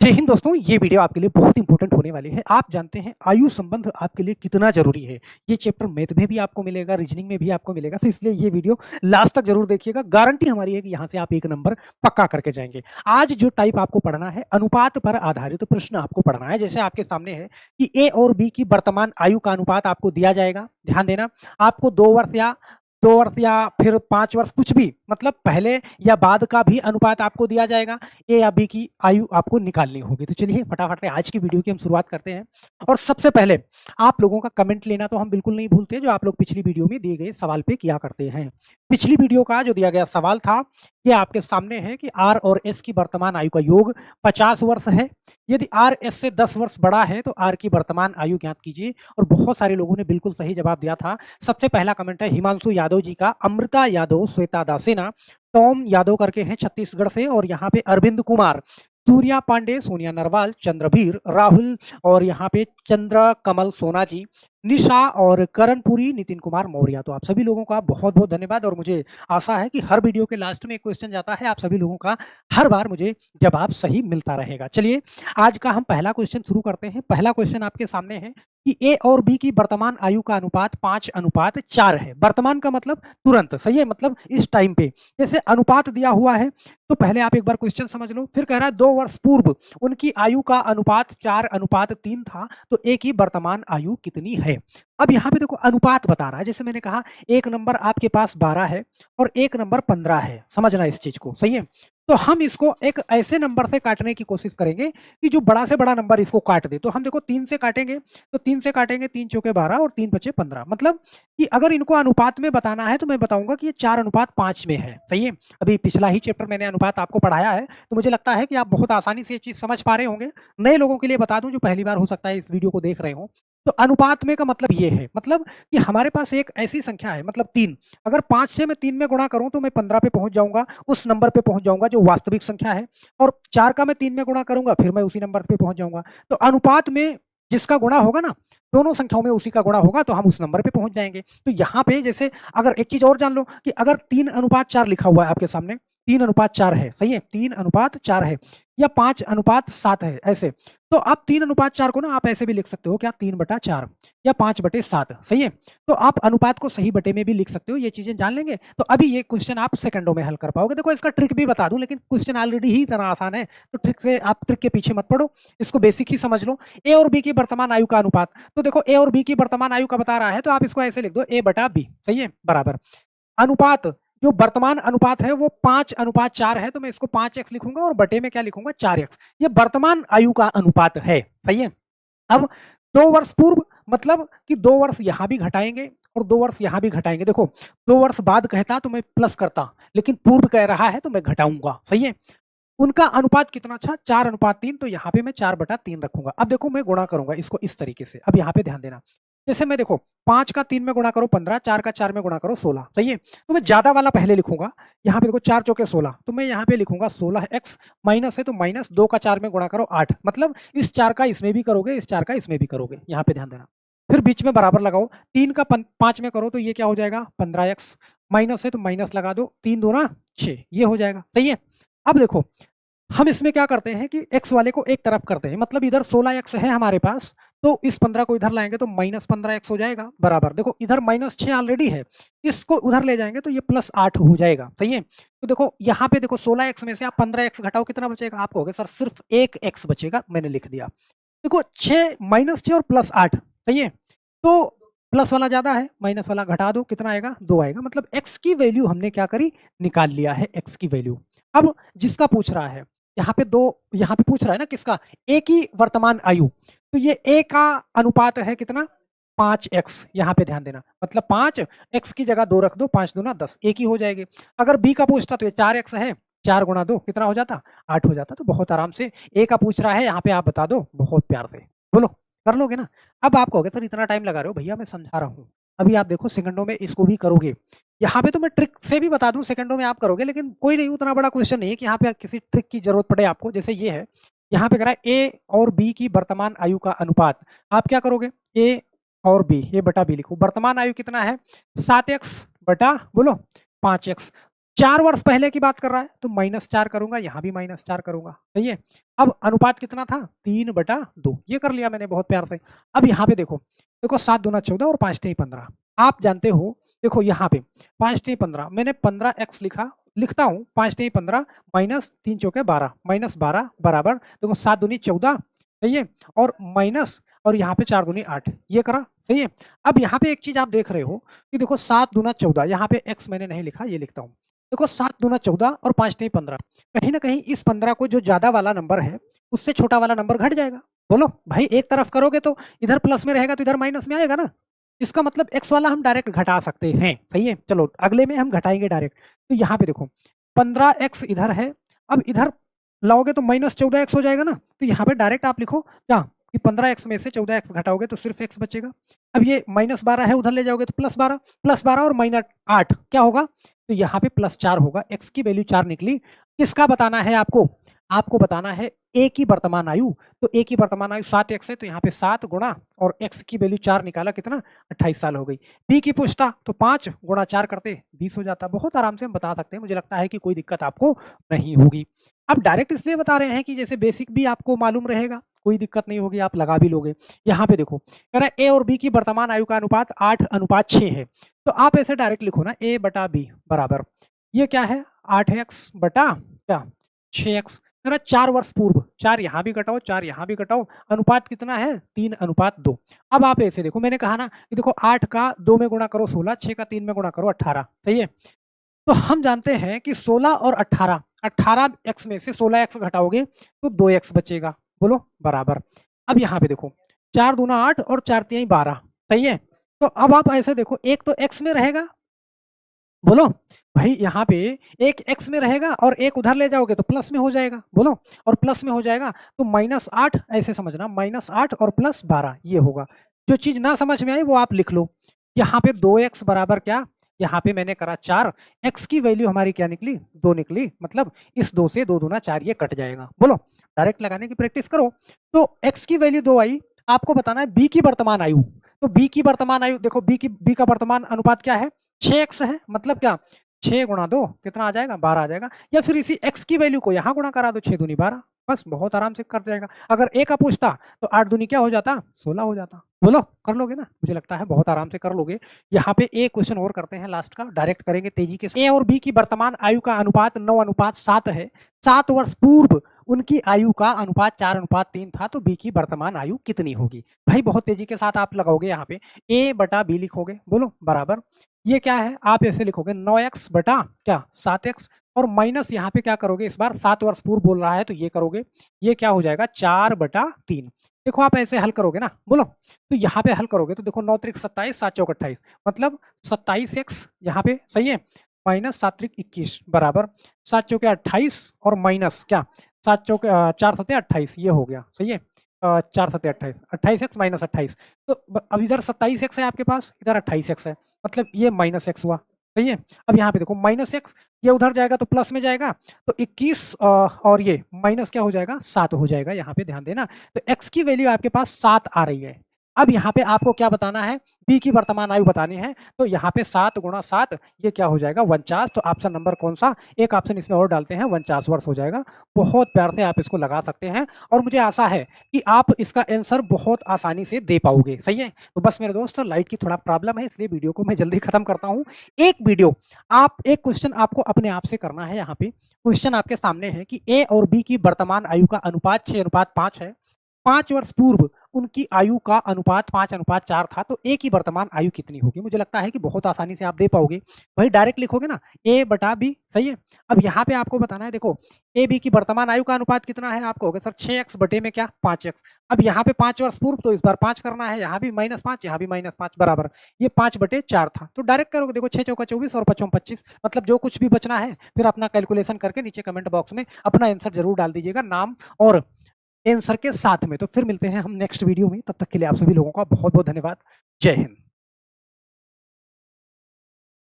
जय हिंद दोस्तों, ये वीडियो आपके लिए बहुत इंपॉर्टेंट होने वाली है। आप जानते हैं आयु संबंध आपके लिए कितना ज़रूरी है। ये चैप्टर मैथ में भी आपको मिलेगा, रीजनिंग में भी आपको मिलेगा, तो इसलिए ये वीडियो लास्ट तक ज़रूर देखिएगा। गारंटी हमारी है कि यहाँ से आप 1 नंबर पक्का करके जाएँगे। आज जो टाइप आपको पढ़ना है, अनुपात पर आधारित प्रश्न आपको पढ़ना है। जैसे आपके सामने है कि ए और बी की वर्तमान आयु का अनुपात आपको दिया जाएगा। ध्यान देना, आपको 2 वर्ष या फिर 5 वर्ष कुछ भी मतलब पहले या बाद का भी अनुपात आपको दिया जाएगा। ए या बी की आयु आपको निकालनी होगी। तो चलिए फटाफट से आज की वीडियो की हम शुरुआत करते हैं। और सबसे पहले आप लोगों का कमेंट लेना तो हम बिल्कुल नहीं भूलते, जो आप लोग पिछली वीडियो में दिए गए सवाल पे किया करते हैं। पिछली वीडियो का जो दिया गया सवाल था, ये आपके सामने है कि आर और एस की वर्तमान आयु का योग 50 वर्ष है। यदि आर एस से 10 वर्ष बड़ा है तो आर की वर्तमान आयु ज्ञात कीजिए। और बहुत सारे लोगों ने बिल्कुल सही जवाब दिया था। सबसे पहला कमेंट है हिमांशु यादव जी का, अमृता यादव, श्वेता दासेना, टॉम यादव करके हैं छत्तीसगढ़ से, और यहाँ पे अरविंद कुमार, सूर्या पांडे, सोनिया नरवाल, चंद्रवीर, राहुल, और यहाँ पे चंद्र कमल सोना जी, निशा और करणपुरी, नितिन कुमार मौर्य। तो आप सभी लोगों का बहुत बहुत धन्यवाद। और मुझे आशा है कि हर वीडियो के लास्ट में एक क्वेश्चन जाता है, आप सभी लोगों का हर बार मुझे जवाब सही मिलता रहेगा। चलिए आज का हम पहला क्वेश्चन शुरू करते हैं। पहला क्वेश्चन आपके सामने है कि ए और बी की वर्तमान आयु का अनुपात 5:4 है। वर्तमान का मतलब तुरंत, सही है, मतलब इस टाइम पे जैसे अनुपात दिया हुआ है। तो पहले आप एक बार क्वेश्चन समझ लो। फिर कह रहा है 2 वर्ष पूर्व उनकी आयु का अनुपात 4:3 था, तो ए की वर्तमान आयु कितनी है। अब यहाँ पे देखो अनुपात बता रहा है। जैसे मैंने कहा, एक नंबर आपके पास 12 है और एक नंबर 15 है। समझना इस चीज को, सही है। तो हम इसको एक ऐसे नंबर से काटने की कोशिश करेंगे कि जो बड़ा से बड़ा नंबर इसको काट दे। तो हम देखो 3 से काटेंगे, तो 3 से काटेंगे, 3 चौके 12 और 3 बचे 15। मतलब कि अगर इनको अनुपात में बताना है तो मैं बताऊंगा कि ये 4:5 में है। सही है। अभी पिछला ही चैप्टर मैंने अनुपात आपको पढ़ाया है, तो मुझे लगता है कि आप बहुत आसानी से ये चीज समझ पा रहे होंगे। नए लोगों के लिए बता दूं जो पहली बार हो सकता है इस वीडियो को देख रहे हो, तो अनुपात में का मतलब ये है, मतलब कि हमारे पास एक ऐसी संख्या है, मतलब 3, अगर 5 से मैं 3 में गुणा करूं तो मैं 15 पे पहुंच जाऊंगा, उस नंबर पे पहुंच जाऊंगा जो वास्तविक संख्या है। और 4 का मैं 3 में गुणा करूंगा, फिर मैं उसी नंबर पे पहुंच जाऊंगा। तो अनुपात में जिसका गुणा होगा ना, दोनों संख्याओं में उसी का गुणा होगा, तो हम उस नंबर पे पहुंच जाएंगे। तो यहाँ पे जैसे अगर एक चीज और जान लो कि अगर 3:4 लिखा हुआ है आपके सामने, 3:4 है, सही है, 3:4 है, या 5:7 है, ऐसे, तो आप 3:4 को ना आप ऐसे भी लिख सकते हो, क्या, 3/4 या 5/7, सही है। तो आप अनुपात को सही बटे में भी लिख सकते हो। ये चीजें जान लेंगे तो अभी ये क्वेश्चन आप सेकंडों में हल कर पाओगे। देखो इसका ट्रिक भी बता दूं, लेकिन क्वेश्चन ऑलरेडी ही इतना आसान है, तो ट्रिक से आप ट्रिक के पीछे मत पड़ो, इसको बेसिक ही समझ लो। ए और बी की वर्तमान आयु का अनुपात, तो देखो ए और बी की वर्तमान आयु का बता रहा है, तो आप इसको ऐसे लिख दो, A/B, सही है, बराबर अनुपात, जो वर्तमान अनुपात है वो 5:4 है, तो मैं इसको 5x लिखूंगा और बटे में क्या लिखूंगा, 4x। ये वर्तमान आयु का अनुपात है, सही है। अब 2 वर्ष पूर्व मतलब कि 2 वर्ष यहां भी घटाएंगे और 2 वर्ष यहां भी घटाएंगे। देखो 2 वर्ष बाद कहता तो मैं प्लस करता, लेकिन पूर्व कह रहा है तो मैं घटाऊंगा, सही है। उनका अनुपात कितना था, 4:3, तो यहाँ पे मैं 4/3 रखूंगा। अब देखो मैं गुणा करूंगा इसको इस तरीके से। अब यहाँ पे ध्यान देना, जैसे मैं देखो 5 का 3 में गुणा करो 15, 4 का 4 में गुणा करो 16, सही है। तो मैं ज्यादा वाला पहले लिखूंगा। यहाँ पे देखो 4 चौके 16, तो मैं यहाँ पे लिखूंगा 16x, माइनस है तो माइनस, 2 का 4 में गुणा करो 8, मतलब इस 4 का इसमें भी करोगे, इस 4 का इसमें भी करोगे। यहाँ पे ध्यान देना, फिर बीच में बराबर लगाओ, 3 का 5 में करो तो ये क्या हो जाएगा, 15x, माइनस है तो माइनस लगा दो, 3 दूना 6, ये हो जाएगा, सही है। अब देखो हम इसमें क्या करते हैं कि x वाले को एक तरफ करते हैं, मतलब इधर 16x है हमारे पास, तो इस 15 को इधर लाएंगे तो -15x हो जाएगा, बराबर, देखो इधर -6 ऑलरेडी है, इसको उधर ले जाएंगे तो ये +8 हो जाएगा, सही है। तो देखो यहाँ पे देखो 16x में से आप 15x घटाओ, कितना बचेगा, आप कहोगे सर सिर्फ 1x बचेगा, मैंने लिख दिया। देखो 6 -6 और +8, सही है। तो प्लस वाला ज्यादा है, माइनस वाला घटा दो, कितना आएगा, 2 आएगा, मतलब x की वैल्यू हमने क्या करी, निकाल लिया है x की वैल्यू। अब जिसका पूछ रहा है, यहाँ पे यहाँ पे पूछ रहा है ना किसका, a की वर्तमान आयु, तो ये a का अनुपात है कितना, 5x। यहाँ पे ध्यान देना, मतलब 5x की जगह 2 रख दो, 5 दूना 10, एक ही हो जाएगी। अगर b का पूछता तो ये 4x है, 4 गुणा 2 कितना हो जाता, 8 हो जाता। तो बहुत आराम से a का पूछ रहा है, यहाँ पे आप बता दो, बहुत प्यार से बोलो, कर लोगे ना। अब आप कहोगे सर इतना टाइम लगा रहे हो, भैया मैं समझा रहा हूँ, अभी आप देखो सेकंडों में इसको भी करोगे। यहाँ पे तो मैं ट्रिक से भी बता दूं, सेकंडों में आप करोगे, लेकिन कोई नहीं, उतना बड़ा क्वेश्चन नहीं है कि यहाँ पे किसी ट्रिक की जरूरत पड़े आपको। जैसे ये है, यहाँ पे कह रहा है ए और बी की वर्तमान आयु का अनुपात, आप क्या करोगे, ए और बी, ए बटा बी लिखो। वर्तमान आयु कितना है, 7x बटा बोलो 5x, 4 वर्ष पहले की बात कर रहा है तो -4 करूंगा, यहाँ भी -4 करूंगा, सही है। अब अनुपात कितना था 3/2, ये कर लिया मैंने बहुत प्यार से। अब यहाँ पे देखो, देखो 7 दूना 14 और 5 तिहाई 15। आप जानते हो, देखो यहाँ पे 5 तिहाई 15, मैंने 15x लिखता हूँ 5 तिहाई 15 माइनस 3 चौके 12 -12 बराबर, देखो 7 दूनी 14, सही है, और माइनस, और यहाँ पे 4 दूनी 8, ये करा, सही है। अब यहाँ पे एक चीज आप देख रहे हो कि देखो 7 दूना 14, यहाँ पे x मैंने नहीं लिखा, ये लिखता हूँ। देखो 7 दूना 14 और 5 तिहाई 15, कहीं ना कहीं इस 15 को जो ज्यादा वाला नंबर है उससे छोटा वाला नंबर घट जाएगा। बोलो भाई, एक तरफ करोगे तो इधर प्लस में रहेगा तो इधर माइनस में आएगा ना। इसका मतलब x वाला हम डायरेक्ट घटा सकते हैं, सही है। चलो अगले में हम घटाएंगे डायरेक्ट। तो यहाँ पे देखो 15x इधर है, अब इधर लाओगे तो -14x हो जाएगा ना। तो यहाँ पे डायरेक्ट आप लिखो क्या कि 15x में से 14x घटाओगे तो सिर्फ x बचेगा। अब ये -12 है, उधर ले जाओगे तो +12 और -8 क्या होगा, तो यहाँ पे +4 होगा। x की वैल्यू 4 निकली। किसका बताना है आपको, आपको बताना है a की वर्तमान आयु। तो a की वर्तमान आयु 7x है, तो यहाँ पे 7 गुणा और x की वैल्यू 4 निकाला, कितना 28 साल हो गई। b की पूछता तो 5 गुणा 4 करते 20 हो जाता। बहुत आराम से हम बता सकते हैं, मुझे लगता है कि कोई दिक्कत आपको नहीं होगी। अब डायरेक्ट इसलिए बता रहे हैं कि जैसे बेसिक भी आपको मालूम रहेगा, कोई दिक्कत नहीं होगी, आप लगा भी लोगे। यहाँ पे देखो कह रहा है a और b की वर्तमान आयु का अनुपात 8:6 है। तो आप ऐसे डायरेक्ट लिखो ना, a बटा b बराबर, ये क्या है 8x बटा क्या 6x। कह रहा 4 वर्ष पूर्व, 4 यहाँ भी घटाओ 4 यहाँ भी घटाओ, अनुपात कितना है 3:2। अब आप ऐसे देखो, मैंने कहा ना कि देखो 8 का 2 में गुणा करो 16, 6 का 3 में गुणा करो 18, सही है। तो हम जानते हैं कि 16 और 18, 18x में से 16x घटाओगे तो 2x बचेगा, बोलो बराबर। अब यहाँ पे देखो 4 दूना 8 और 4 तिहाई 12, सही है। तो अब आप ऐसे देखो, एक तो x में रहेगा, बोलो भाई, यहाँ पे एक x में रहेगा और एक उधर ले जाओगे तो प्लस में हो जाएगा, बोलो, और प्लस में हो जाएगा तो -8, ऐसे समझना, -8 और +12 ये होगा। जो चीज ना समझ में आई वो आप लिख लो। यहाँ पे 2x बराबर क्या, यहाँ पे मैंने करा 4, x की वैल्यू हमारी क्या निकली 2 निकली, मतलब इस 2 से 2 दूना 4 ये कट जाएगा। बोलो, डायरेक्ट लगाने की प्रैक्टिस करो। तो x की वैल्यू 2 आई, आपको बताना है b की वर्तमान आयु। तो b की वर्तमान आयु देखो, b का वर्तमान अनुपात क्या है 6x है, मतलब क्या 6 गुणा 2 कितना आ जाएगा 12 आ जाएगा। या फिर इसी x की वैल्यू को यहाँ गुणा करा दो, 6 दूनी 12, बस बहुत आराम से कर जाएगा। अगर a का पूछता तो 8 दूनी क्या हो जाता 16 हो जाता। बोलो कर लोगे ना, मुझे लगता है बहुत आराम से कर लोगे। यहाँ पे एक क्वेश्चन और करते हैं लास्ट का, डायरेक्ट करेंगे तेजी के साथ। a और b की वर्तमान आयु का अनुपात 9:7 है। 7 वर्ष पूर्व उनकी आयु का अनुपात 4:3 था, तो b की वर्तमान आयु कितनी होगी। भाई बहुत तेजी के साथ आप लगाओगे, यहाँ पे a बटा b लिखोगे, बोलो बराबर, ये क्या है आप ऐसे लिखोगे 9x बटा क्या 7x, और माइनस यहाँ पे क्या करोगे, इस बार 7 वर्ष पूर्व बोल रहा है तो ये करोगे, ये क्या हो जाएगा 4/3। देखो आप ऐसे हल करोगे ना, बोलो, तो यहाँ पे हल करोगे तो देखो 9 त्रिक 27, 7 चौक 28, मतलब 27x यहाँ पे, सही है, माइनस 7 त्रिक 21 बराबर 7 चौके 28 और माइनस क्या 7 चौके 4 सत्ते 28, ये हो गया, सही है। 4 सत्ते 28, 28x माइनस 28, तो अब इधर 27x है आपके पास, इधर 28x है, मतलब ये -x हुआ, सही है। अब यहाँ पे देखो -x, ये उधर जाएगा तो प्लस में जाएगा, तो 21 और ये माइनस क्या हो जाएगा 7 हो जाएगा, यहाँ पे ध्यान देना। तो x की वैल्यू आपके पास 7 आ रही है। अब यहाँ पे आपको क्या बताना है, b की वर्तमान आयु बतानी है। तो यहाँ पे 7 गुणा 7 ये क्या हो जाएगा 49। तो ऑप्शन नंबर कौन सा, एक ऑप्शन इसमें और डालते हैं, 49 वर्ष हो जाएगा। बहुत प्यार से आप इसको लगा सकते हैं, और मुझे आशा है कि आप इसका आंसर बहुत आसानी से दे पाओगे, सही है। तो बस मेरे दोस्त, लाइट की थोड़ा प्रॉब्लम है, इसलिए वीडियो को मैं जल्दी खत्म करता हूँ। एक क्वेश्चन आपको अपने आप से करना है। यहाँ पे क्वेश्चन आपके सामने है कि a और b की वर्तमान आयु का अनुपात 6:5 है। 5 वर्ष पूर्व उनकी आयु का अनुपात 5:4 था, तो a की वर्तमान आयु कितनी होगी। मुझे लगता है कि बहुत आसानी से आप दे पाओगे। वही डायरेक्ट लिखोगे ना, a बटा b, सही है। अब यहाँ पे आपको बताना है, देखो a b की वर्तमान आयु का अनुपात कितना है, आपको होगा सर 6x बटे में क्या 5x। अब यहाँ पे 5 वर्ष पूर्व, तो इस बार 5 करना है, यहाँ भी -5, यहाँ भी -5 बराबर, ये 5/4 था। तो डायरेक्ट करोगे, देखो 6 चौका 24 और 5 25, मतलब जो कुछ भी बचना है फिर अपना कैलकुलेशन करके नीचे कमेंट बॉक्स में अपना आंसर जरूर डाल दीजिएगा, नाम और आंसर के साथ में। तो फिर मिलते हैं हम नेक्स्ट वीडियो में, तब तक के लिए आप सभी लोगों का बहुत बहुत धन्यवाद। जय हिंद।